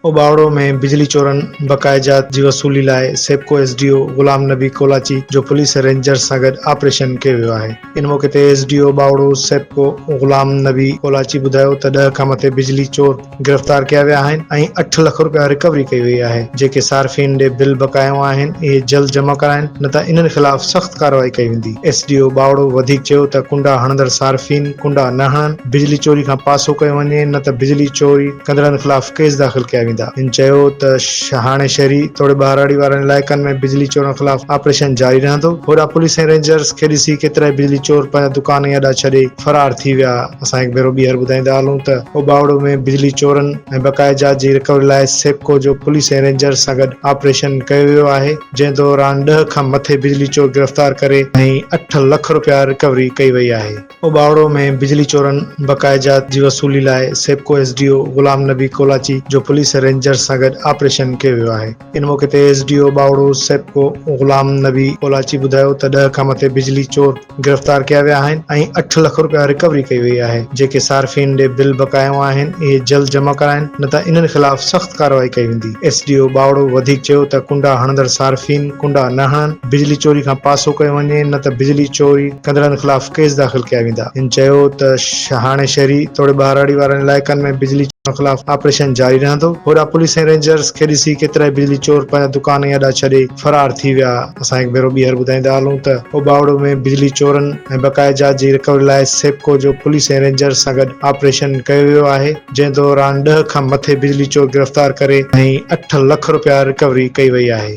उबावड़ो में बिजली चोरनि बक़ायदात जी वसूली लाइ सेप्को एसडीओ ग़ुलाम नबी कोलाची जो पुलिस रेंजर सां गॾु ऑपरेशन कयो वियो आहे। इन मौक़े ते एसडीओ उबावड़ो सेप्को ग़ुलाम नबी कोलाची ॿुधायो त 10 खां मथे बिजली चोर गिरफ़्तार कया विया आहिनि ऐं 8 लख रुपया रिकवरी कई वई आहे। जेके सार्फ़िन ॾे बिल बकाया आहिनि इहे जल्द जमा कराइनि, न त इन्हनि ख़िलाफ़ सख़्त कार्रवाई कई वेंदी। एसडीओ उबावड़ो वधीक चयो त कुंडा हणंदड़ सार्फ़िन कुंडा न हणनि, बिजली चोरी खां पासो कयो वञे, न त बिजली चोरी कंदड़नि ख़िलाफ़ केस दाख़िल कया वेंदा। इन चयो त हाणे शहरी तोड़े बहाराड़ी वारनि इलाइक़नि में बिजली चोरनि ख़िलाफ़ ऑपरेशन जारी रहंदो। होॾां पुलिस ऐं रेंजर्स खे ॾिसी केतिरा बिजली चोर पंहिंजा दुकान या अॾा छॾे फरार थी विया। असां हिकु भेरो ॿीहर ॿुधाईंदा हलूं त उबावड़ो में बिजली चोरनि ऐं बक़ायदात जी रिकवरी लाइ सेप्को जो पुलिस ऐं रेंजर्स सां गॾु ऑपरेशन कयो वियो आहे, जंहिं दौरान 10 खां मथे बिजली चोर गिरफ़्तार करे ऐं 8 लख रुपया रिकवरी कई वई आहे। उबावड़ो में बिजली चोरनि बक़ायदात जी वसूली लाइ सेप्को एसडीओ ग़ुलाम नबी कोलाची जो पुलिस रेंजर सां गॾु ऑपरेशन कयो वियो आहे। इन मौक़े ते एसडीओ उबावड़ो सेप्को ग़ुलाम नबी कोलाची ॿुधायो त 10 खां मथे बिजली चोर गिरफ़्तार कया विया आहिनि ऐं 8 लख रुपया रिकवरी कई वई आहे। जेके सार्फ़िन ॾे बिल बकाया आहिनि इहे जल्द जमा कराइनि, न त इन्हनि ख़िलाफ़ सख़्त कार्रवाई कई वेंदी। एसडीओ उबावड़ो वधीक चयो त कुंडा हणंदड़ सार्फ़िन कुंडा न हणनि, बिजली चोरी खां पासो कयो वञे, न त बिजली चोरी कंदड़नि ख़िलाफ़ केस दाख़िल कया वेंदा। इन चयो त हाणे शहरी तोड़े बहाराड़ी वारनि इलाइक़नि में बिजली चोरनि ख़िलाफ़ ऑपरेशन जारी रहंदो। होॾां पुलिस ऐं रेंजर्स खे ॾिसी केतिरा बिजली चोर पंहिंजा दुकान या अॾा छॾे फरार थी विया। असां हिकु भेरो ॿीहर ॿुधाईंदा हलूं त उबावड़ो में बिजली चोरनि ऐं बक़ायदात जी रिकवरी लाइ सेप्को जो पुलिस ऐं रेंजर्स सां गॾु ऑपरेशन कयो वियो आहे, जंहिं दौरान 10 खां मथे बिजली चोर गिरफ़्तार करे ऐं 8 लख रुपया रिकवरी कई वई आहे।